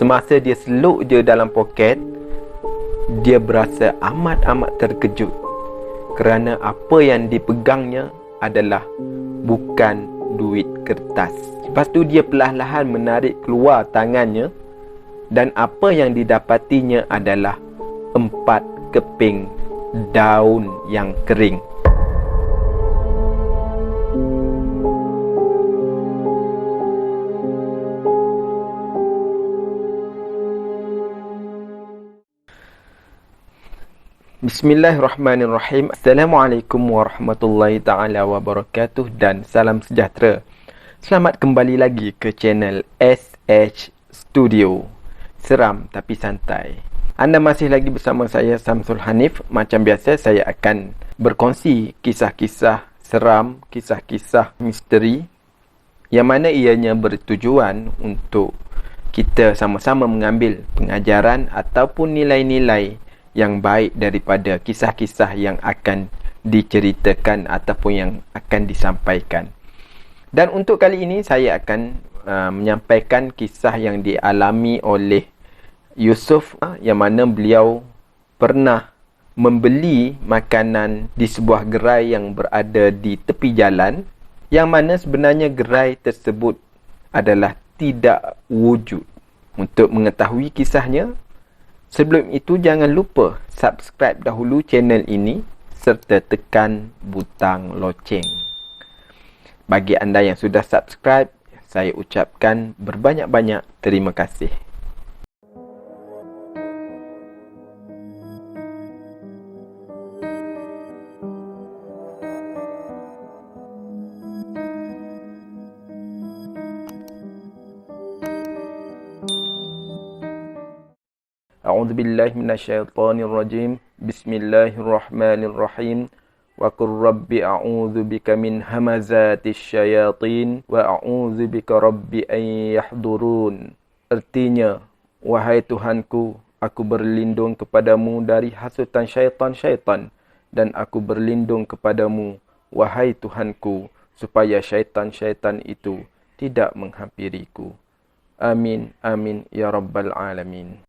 Semasa dia seluk je dalam poket, dia berasa amat-amat terkejut kerana apa yang dipegangnya adalah bukan duit kertas. Lepas tu dia perlahan-lahan menarik keluar tangannya, dan apa yang didapatinya adalah 4 keping daun yang kering. Bismillahirrahmanirrahim. Assalamualaikum warahmatullahi ta'ala wabarakatuh dan salam sejahtera. Selamat kembali lagi ke channel SH Studio. Seram tapi santai. Anda masih lagi bersama saya, Samsul Hanif. Macam biasa, saya akan berkongsi kisah-kisah seram, kisah-kisah misteri yang mana ianya bertujuan untuk kita sama-sama mengambil pengajaran ataupun nilai-nilai yang baik daripada kisah-kisah yang akan diceritakan ataupun yang akan disampaikan. Dan untuk kali ini saya akan menyampaikan kisah yang dialami oleh Yusuf, yang mana beliau pernah membeli makanan di sebuah gerai yang berada di tepi jalan, yang mana sebenarnya gerai tersebut adalah tidak wujud. Untuk mengetahui kisahnya, sebelum itu jangan lupa subscribe dahulu channel ini serta tekan butang loceng. Bagi anda yang sudah subscribe, saya ucapkan berbanyak-banyak terima kasih. A'udzu billahi minasyaitonir rajim. Bismillahirrahmanirrahim. Wa qur rabbi a'udzu bika min hamazatis syayatin wa a'udzu bika rabbi an yahdurun. Artinya, wahai Tuhanku, aku berlindung kepadamu dari hasutan syaitan-syaitan, dan aku berlindung kepadamu, wahai Tuhanku, supaya syaitan-syaitan itu tidak menghampiriku. Amin, amin, ya rabbal alamin.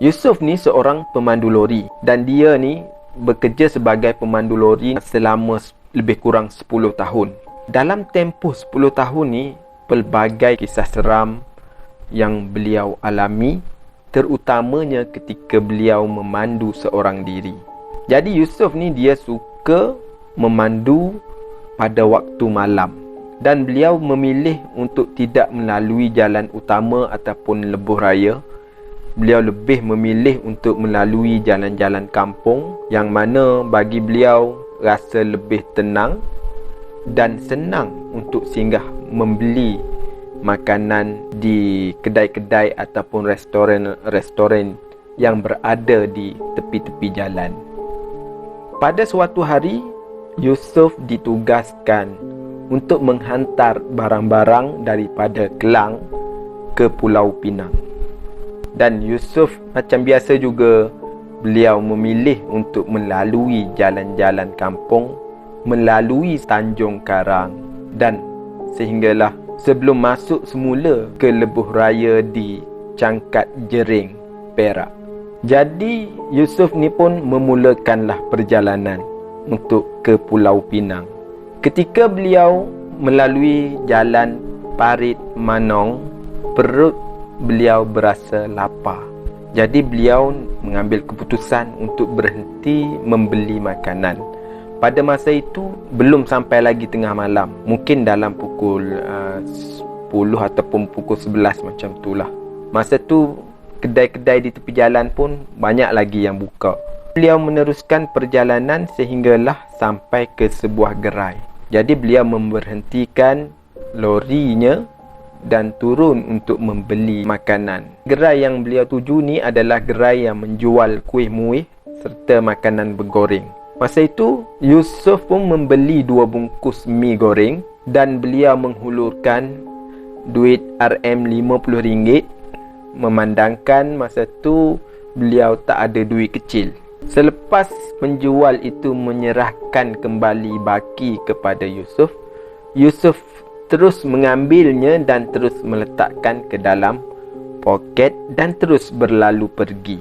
Yusuf ni seorang pemandu lori, dan dia ni bekerja sebagai pemandu lori selama lebih kurang 10 tahun. Dalam tempoh 10 tahun ni, pelbagai kisah seram yang beliau alami, terutamanya ketika beliau memandu seorang diri. Jadi Yusuf ni dia suka memandu pada waktu malam, dan beliau memilih untuk tidak melalui jalan utama ataupun lebuh raya. Beliau lebih memilih untuk melalui jalan-jalan kampung, yang mana bagi beliau rasa lebih tenang dan senang untuk singgah membeli makanan di kedai-kedai ataupun restoran-restoran yang berada di tepi-tepi jalan. Pada suatu hari, Yusuf ditugaskan untuk menghantar barang-barang daripada Kelang ke Pulau Pinang. Dan Yusuf macam biasa juga, beliau memilih untuk melalui jalan-jalan kampung, melalui Tanjung Karang, dan sehinggalah sebelum masuk semula ke lebuh raya di Cangkat Jering, Perak. Jadi Yusuf ni pun memulakanlah perjalanan untuk ke Pulau Pinang. Ketika beliau melalui jalan Parit Manong, perut beliau berasa lapar. Jadi beliau mengambil keputusan untuk berhenti membeli makanan. Pada masa itu belum sampai lagi tengah malam, mungkin dalam pukul 10 ataupun pukul 11 macam itulah. Masa tu kedai-kedai di tepi jalan pun banyak lagi yang buka. Beliau meneruskan perjalanan sehinggalah sampai ke sebuah gerai. Jadi beliau memberhentikan lorinya dan turun untuk membeli makanan. Gerai yang beliau tuju ni adalah gerai yang menjual kuih muih serta makanan bergoreng. Masa itu Yusuf pun membeli 2 bungkus mi goreng, dan beliau menghulurkan duit RM50, memandangkan masa tu beliau tak ada duit kecil. Selepas penjual itu menyerahkan kembali baki kepada Yusuf, Yusuf terus mengambilnya dan terus meletakkan ke dalam poket dan terus berlalu pergi.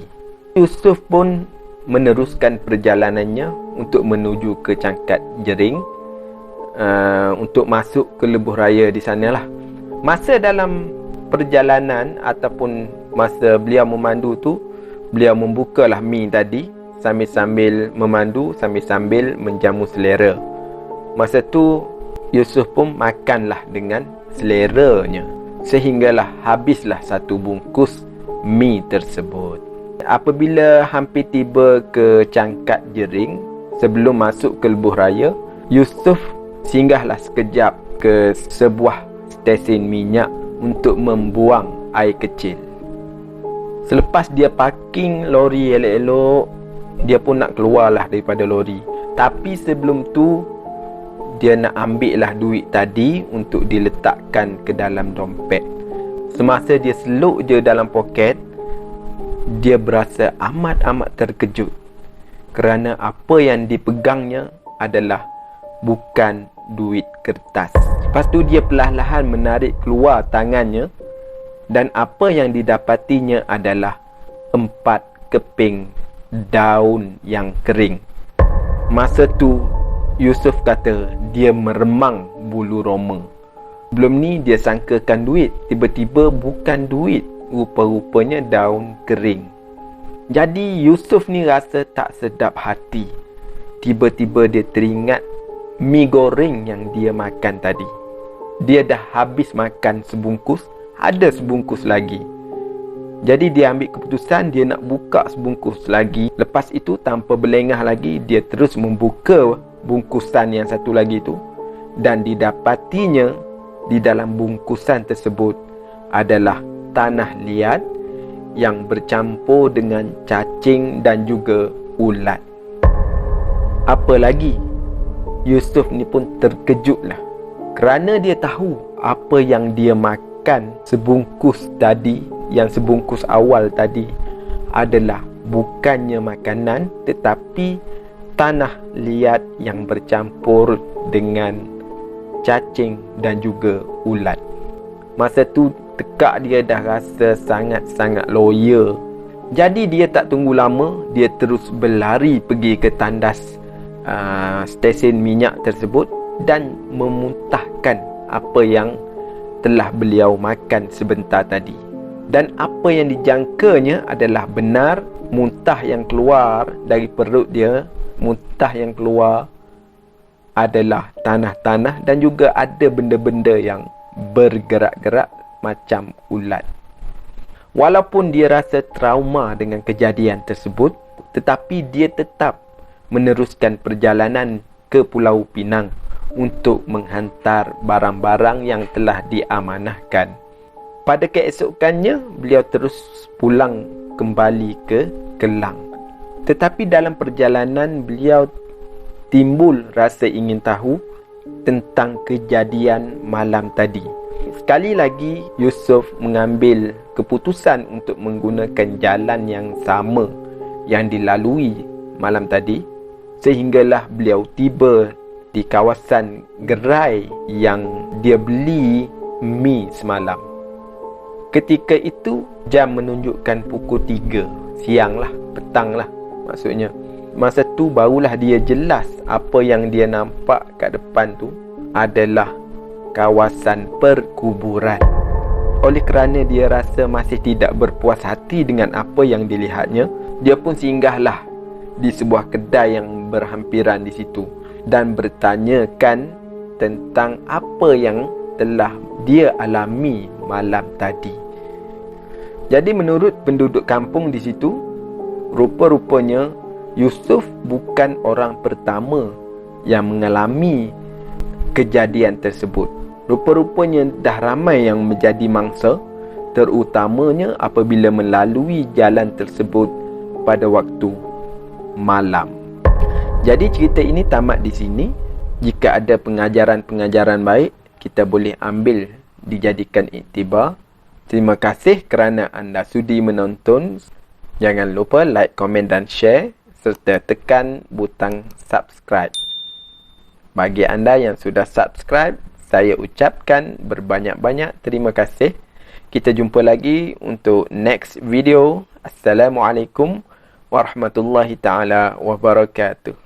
Yusuf pun meneruskan perjalanannya untuk menuju ke Cangkat Jering, untuk masuk ke lebuh raya di sanalah. Masa dalam perjalanan ataupun masa beliau memandu tu, beliau membukalah mi tadi sambil-sambil memandu, sambil-sambil menjamu selera. Masa tu Yusuf pun makanlah dengan seleranya, sehinggalah habislah satu bungkus mi tersebut. Apabila hampir tiba ke Cangkat Jering, sebelum masuk ke lebuh raya, Yusuf singgahlah sekejap ke sebuah stesen minyak untuk membuang air kecil. Selepas dia parking lori elok-elok, dia pun nak keluarlah daripada lori. Tapi sebelum tu, dia nak ambil lah duit tadi untuk diletakkan ke dalam dompet. Semasa dia seluk je dalam poket, dia berasa amat-amat terkejut kerana apa yang dipegangnya adalah bukan duit kertas. Lepas tu dia perlahan-lahan menarik keluar tangannya, dan apa yang didapatinya adalah 4 keping daun yang kering. Masa tu Yusuf kata dia meremang bulu roma. Belum ni dia sangkakan duit, tiba-tiba bukan duit, rupa-rupanya daun kering. Jadi Yusuf ni rasa tak sedap hati. Tiba-tiba dia teringat mi goreng yang dia makan tadi. Dia dah habis makan sebungkus, ada sebungkus lagi. Jadi dia ambil keputusan dia nak buka sebungkus lagi. Lepas itu tanpa berlengah lagi, dia terus membuka bungkusan yang satu lagi tu, dan didapatinya di dalam bungkusan tersebut adalah tanah liat yang bercampur dengan cacing dan juga ulat. Apa lagi, Yusuf ni pun terkejutlah kerana dia tahu apa yang dia makan sebungkus tadi, yang sebungkus awal tadi adalah bukannya makanan tetapi tanah liat yang bercampur dengan cacing dan juga ulat. Masa tu tekak dia dah rasa sangat-sangat loya. Jadi dia tak tunggu lama, dia terus berlari pergi ke tandas stesen minyak tersebut dan memuntahkan apa yang telah beliau makan sebentar tadi. Dan apa yang dijangkanya adalah benar. Muntah yang keluar dari perut dia, muntah yang keluar adalah tanah-tanah dan juga ada benda-benda yang bergerak-gerak macam ulat. Walaupun dia rasa trauma dengan kejadian tersebut, tetapi dia tetap meneruskan perjalanan ke Pulau Pinang untuk menghantar barang-barang yang telah diamanahkan. Pada keesokannya, beliau terus pulang kembali ke Kelang. Tetapi dalam perjalanan beliau timbul rasa ingin tahu tentang kejadian malam tadi. Sekali lagi Yusuf mengambil keputusan untuk menggunakan jalan yang sama yang dilalui malam tadi, sehinggalah beliau tiba di kawasan gerai yang dia beli mi semalam. Ketika itu jam menunjukkan pukul 3 siang lah, petang lah maksudnya. Masa tu barulah dia jelas apa yang dia nampak kat depan tu adalah kawasan perkuburan. Oleh kerana dia rasa masih tidak berpuas hati dengan apa yang dilihatnya, dia pun singgahlah di sebuah kedai yang berhampiran di situ dan bertanyakan tentang apa yang telah dia alami malam tadi. Jadi menurut penduduk kampung di situ, rupa-rupanya Yusuf bukan orang pertama yang mengalami kejadian tersebut. Rupa-rupanya dah ramai yang menjadi mangsa, terutamanya apabila melalui jalan tersebut pada waktu malam. Jadi cerita ini tamat di sini. Jika ada pengajaran-pengajaran baik, kita boleh ambil dijadikan iktibar. Terima kasih kerana anda sudi menonton. Jangan lupa like, komen dan share serta tekan butang subscribe. Bagi anda yang sudah subscribe, saya ucapkan berbanyak-banyak terima kasih. Kita jumpa lagi untuk next video. Assalamualaikum warahmatullahi taala wabarakatuh.